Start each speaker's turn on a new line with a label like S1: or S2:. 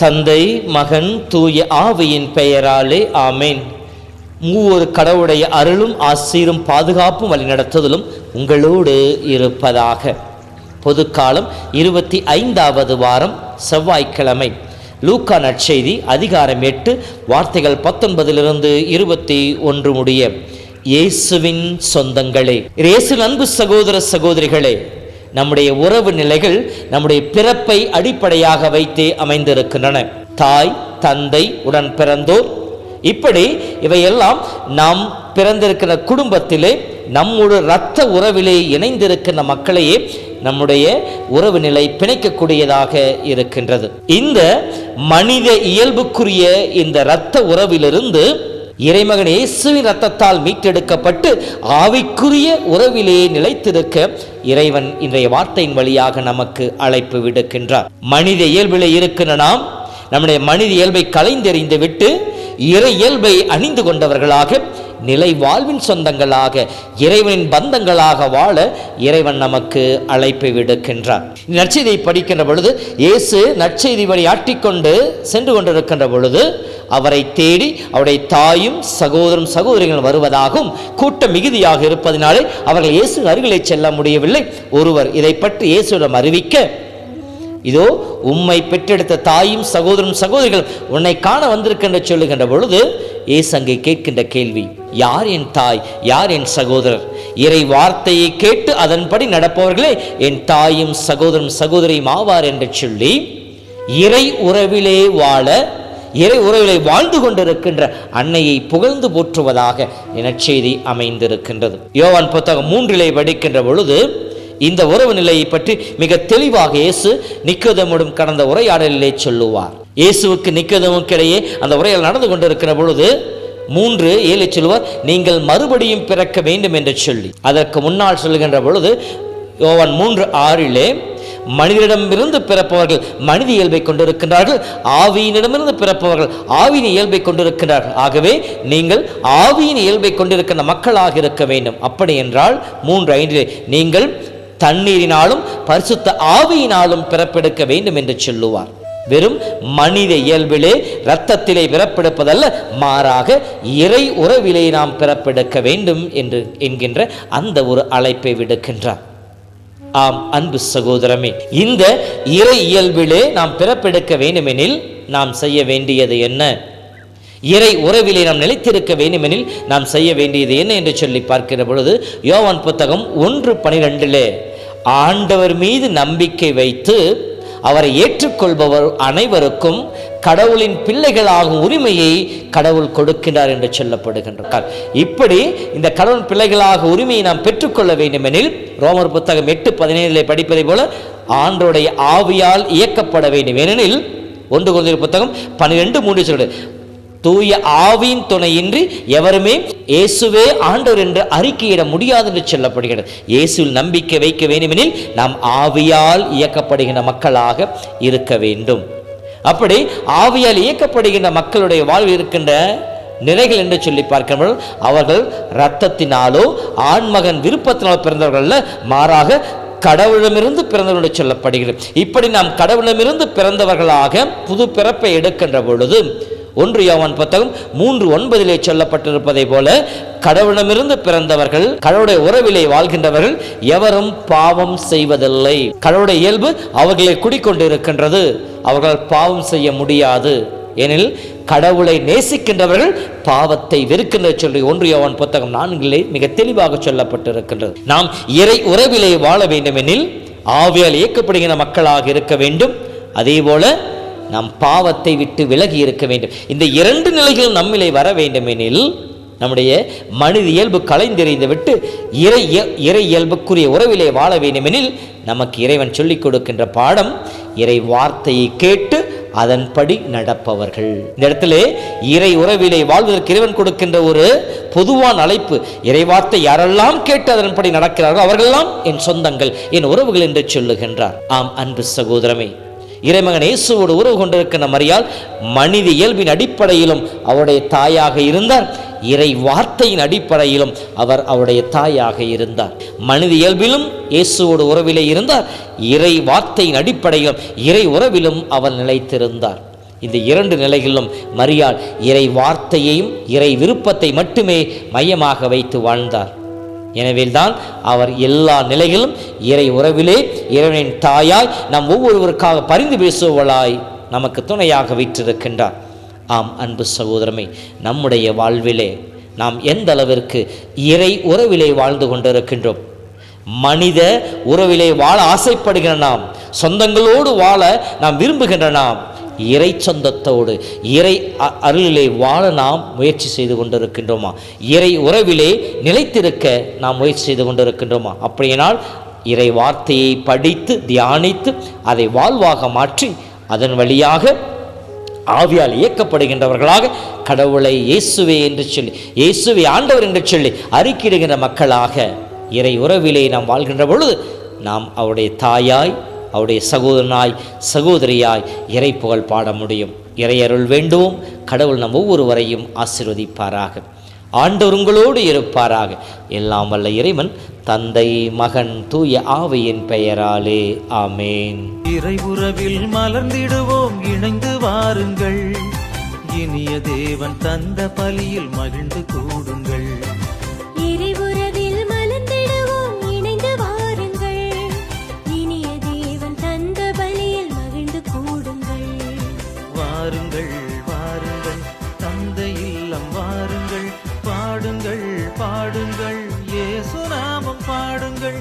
S1: தந்தை, மகன், தூய ஆவியின் பெயராலே ஆமேன். மூவொரு கடவுளுடைய அருளும் ஆசீரும் பாதுகாப்பும் வழிநடத்துதலும் உங்களோடு இருப்பதாக. பொதுக்காலம் 25வது வாரம் செவ்வாய்க்கிழமை. லூக்கா நற்செய்தி அதிகாரம் 8 வார்த்தைகள் 19 21 முடிய. இயேசுவின் சொந்தங்களே, இயேசுவின் அன்பு சகோதர சகோதரிகளே, நம்முடைய உறவு நிலைகள் நம்முடைய பிறப்பை அடிப்படையாக வைத்தே அமைந்திருக்கின்றன. தாய், தந்தை, உடன் பிறந்தோர், இப்படி இவையெல்லாம் நாம் பிறந்திருக்கிற குடும்பத்திலே நம்முடைய இரத்த உறவிலே இணைந்திருக்கின்ற மக்களையே நம்முடைய உறவு நிலை பிணைக்கக்கூடியதாக இருக்கின்றது. இந்த மனித இயல்புக்குரிய இந்த இரத்த உறவிலிருந்து இறைமகன் இயேசுவின் இரத்தத்தால் மீட்டெடுக்கப்பட்டு ஆவிக்குரிய உறவிலே நிலைத்திருக்க இறைவன் இன்றைய வார்த்தையின் வழியாக நமக்கு அழைப்பு விடுக்கின்றார். மனித இயல்பிலே இருக்கிற நாம் நம்முடைய மனித இயல்பை களைந்தெறிந்து விட்டு இறை இயல்பை அணிந்து கொண்டவர்களாக நிலை வாழ்வின் சொந்தங்களாக இறைவனின் பந்தங்களாக வாழ இறைவன் நமக்கு அழைப்பை விடுக்கின்றார். நற்செய்தியை படிக்கின்ற பொழுது இயேசு நற்செய்தி வழி ஆட்டிக்கொண்டு சென்று கொண்டிருக்கின்ற பொழுது அவரை தேடி அவருடைய தாயும் சகோதரும் சகோதரிகள் வருவதாகவும் கூட்டம் மிகுதியாக இருப்பதினாலே அவர்கள் இயேசு அருகிலே செல்ல முடியவில்லை. ஒருவர் இதை பற்றி இயேசுவிடம் அறிவிக்க, இதோ உம்மை பெற்றெடுத்த தாயும் சகோதரும் சகோதரிகள் உன்னை காண வந்திருக்கின்ற சொல்லுகின்ற பொழுது இயேசு அங்கே கேட்கின்ற கேள்வி, யார் என் தாய், யார் என் சகோதரர்? இறை வார்த்தையை கேட்டு அதன்படி நடப்பவர்களே என் தாயும் சகோதரும் சகோதரியும் ஆவார் என்று சொல்லி இறை உறவிலே வாழ இறை உறவிலே வாழ்ந்து கொண்டிருக்கின்ற அன்னையை புகழ்ந்து போற்றுவதாக நற்செய்தி அமைந்திருக்கின்றது. யோவான் புத்தகம் 3 படிக்கின்ற பொழுது இந்த உறவு நிலையை பற்றி மிக தெளிவாக இயேசு நிக்கோதேமுடன் கடந்த உரையாடலிலே சொல்லுவார். இயேசுவுக்கு நிக்கோதேமுக்கு இடையே அந்த உரையாடல் நடந்து கொண்டிருக்கிற பொழுது 3:7 சொல்லுவார், நீங்கள் மறுபடியும் பிறக்க வேண்டும் என்று சொல்லி. அதற்கு முன்னால் சொல்லுகின்ற பொழுது யோவான் 3:6 மனிதனிடமிருந்து பிறப்பவர்கள் மனித இயல்பை கொண்டிருக்கின்றார்கள், ஆவியினிடமிருந்து பிறப்பவர்கள் ஆவியின் இயல்பை கொண்டிருக்கிறார்கள். ஆகவே நீங்கள் ஆவியின் இயல்பை கொண்டிருக்கின்ற மக்களாக இருக்க வேண்டும். அப்படி என்றால் 3:5 நீங்கள் தண்ணீரினாலும் பரிசுத்த ஆவியினாலும் பிறப்பெடுக்க வேண்டும் என்று சொல்லுவார். வெறும் மனித இயல்பிலே இரத்தத்திலே பிறப்பெடுப்பதல்ல, மாறாக இறை உறவிலே நாம் பிறப்பெடுக்க வேண்டும் என்று என்கின்ற அந்த ஒரு அழைப்பை விடுக்கின்றார். ஆம் அன்பு சகோதரமே, இந்த இறை இயல்பிலே நாம் பிறப்பெடுக்க வேண்டுமெனில் நாம் செய்ய வேண்டியது என்ன? இறை உறவிலே நாம் நிலைத்திருக்க வேண்டுமெனில் நாம் செய்ய வேண்டியது என்ன என்று சொல்லி பார்க்கிற பொழுது யோவான் புத்தகம் 1:12 ஆண்டவர் மீது நம்பிக்கை வைத்து அவரை ஏற்றுக்கொள்பவர் அனைவருக்கும் கடவுளின் பிள்ளைகளாகும் உரிமையை கடவுள் கொடுக்கின்றார் என்று சொல்லப்படுகின்றார். இப்படி இந்த கடவுள் பிள்ளைகளாக உரிமையை நாம் பெற்றுக்கொள்ள வேண்டுமெனில் ரோமர் புத்தகம் 8:17 படிப்பதை போல ஆண்டவருடைய ஆவியால் இயக்கப்பட வேண்டும். ஏனெனில் 1 கொரிந்தியர் புத்தகம் 12:3 சொல்லுது, தூய ஆவியின் துணையின்றி எவருமே இயேசுவே ஆண்டவர் என்று அறிக்கையிட முடியாது என்று சொல்லப்படுகிறது. இயேசுவில் நம்பிக்கை வைக்க வேண்டுமெனில் நாம் ஆவியால் இயக்கப்படுகின்ற மக்களாக இருக்க வேண்டும். அப்படி ஆவியால் இயக்கப்படுகின்ற மக்களுடைய வாழ்வில் இருக்கின்ற நிலைகள் என்று சொல்லி பார்க்கிறோம். அவர்கள் இரத்தத்தினாலோ ஆண்மகன் விருப்பத்தினாலோ பிறந்தவர்கள், மாறாக கடவுளிடமிருந்து பிறந்தவர்கள் என்று சொல்லப்படுகிறது. இப்படி நாம் கடவுளிடமிருந்து பிறந்தவர்களாக புது பிறப்பை எடுக்கின்ற பொழுது 1 யோவான் புத்தகம் 3:9 சொல்லப்பட்டிருப்பதை போல கடவுளிடமிருந்து பிறந்தவர்கள் கடவுளுடைய உறவிலே வாழ்கின்றவர்கள் எவரும் பாவம் செய்வதில்லை. கடவுளுடைய இயல்பு அவர்களை குடிக்கொண்டிருக்கின்றது. அவர்கள் பாவம் செய்ய முடியாது. ஏனெனில் கடவுளை நேசிக்கின்றவர்கள் பாவத்தை வெறுக்கின்ற சொல்லி 1 யோவான் புத்தகம் 4 மிக தெளிவாக சொல்லப்பட்டிருக்கின்றது. நாம் இறை உறவிலே வாழ வேண்டுமெனில் ஆவியால் இயக்கப்படுகின்ற மக்களாக இருக்க வேண்டும். அதே போல நாம் பாவத்தை விட்டு விலகி இருக்க வேண்டும். இந்த 2 நிலைகளும் நம்மிலே வர வேண்டுமெனில் நம்முடைய மனித இயல்பு களைந்தெறிந்து விட்டு இறை இயல்புக்குரிய உறவிலே வாழ வேண்டுமெனில் நமக்கு இறைவன் சொல்லிக் கொடுக்கின்ற பாடம் இறை வார்த்தையை கேட்டு அதன்படி நடப்பவர்கள். இந்த இடத்திலே இறை உறவிலே வாழ்வதற்கு இறைவன் கொடுக்கின்ற ஒரு பொதுவான அழைப்பு. இறைவார்த்தை யாரெல்லாம் கேட்டு அதன்படி நடக்கிறார்களோ அவர்களெல்லாம் என் சொந்தங்கள், என் உறவுகள் என்று சொல்லுகின்றார். ஆம் அன்பு சகோதரமே, இறைமகன் இயேசுவோடு உறவு கொண்டிருக்கின்ற மரியாள் மனித இயல்பின் அடிப்படையிலும் அவருடைய தாயாக இருந்தார், இறை வார்த்தையின் அடிப்படையிலும் அவர் அவருடைய தாயாக இருந்தார். மனித இயல்பிலும் இயேசுவோடு உறவிலே இருந்தார், இறை வார்த்தையின் அடிப்படையிலும் இறை உறவிலும் அவர் நிலைத்திருந்தார். இந்த இரண்டு நிலைகளிலும் மரியாள் இறை வார்த்தையையும் இறை விருப்பத்தை மட்டுமே மையமாக வைத்து வாழ்ந்தார். எனவேதான் அவர் எல்லா நிலைகளிலும் இறை உறவிலே இறைவனின் தாயாய் நம் ஒவ்வொருவருக்காக பரிந்து பேசுவவளாய் நமக்கு துணையாக வீற்றிருக்கின்றார். ஆம் அன்பு சகோதரமே, நம்முடைய வாழ்விலே நாம் எந்த அளவிற்கு இறை உறவிலே வாழ்ந்து கொண்டிருக்கின்றோம்? மனித உறவிலே வாழ ஆசைப்படுகிற நாம், சொந்தங்களோடு வாழ நாம் விரும்புகின்ற நாம், இறை சொந்தத்தோடு இறை அருளிலே வாழ நாம் முயற்சி செய்து கொண்டிருக்கின்றோமா? இறை உறவிலே நிலைத்திருக்க நாம் முயற்சி செய்து கொண்டிருக்கின்றோமா? அப்படியானால் இறை வார்த்தையை படித்து தியானித்து அதை வாழ்வாக மாற்றி அதன் வழியாக ஆவியால் இயக்கப்படுகின்றவர்களாக கடவுளை இயேசுவே என்று சொல்லி, இயேசுவே ஆண்டவர் என்று சொல்லி அறிக்கையிடுகின்ற மக்களாக இறை உறவிலே நாம் வாழ்கின்ற பொழுது நாம் அவருடைய தாயாய், அவருடைய சகோதரனாய், சகோதரியாய் இறை புகழ் பாட முடியும். இறையருள் வேண்டுவோம். கடவுள் நம் ஒவ்வொருவரையும் ஆசீர்வதிப்பாராக. ஆண்டவர் உங்களோடு இருப்பாராக. எல்லாம் வல்ல இறைவன் தந்தை, மகன், தூய ஆவியின் பெயராலே ஆமேன்.
S2: இறை உறவில் மலர்ந்திடுவோம், இணைந்து வாருங்கள். இனிய தேவன் தந்த பலியில் மகிழ்ந்து கூடுங்கள்.
S3: இறை உறவில் மலர்ந்திடுவோம், இணைந்து வாருங்கள். இனிய தேவன் தந்த பலியில் மகிழ்ந்து கூடுங்கள்.
S2: வாருங்கள் வாருங்கள், தந்தை இல்லம் வாருங்கள். பாடுங்கள் பாடுங்கள், இயேசு நாமம் பாடுங்கள்.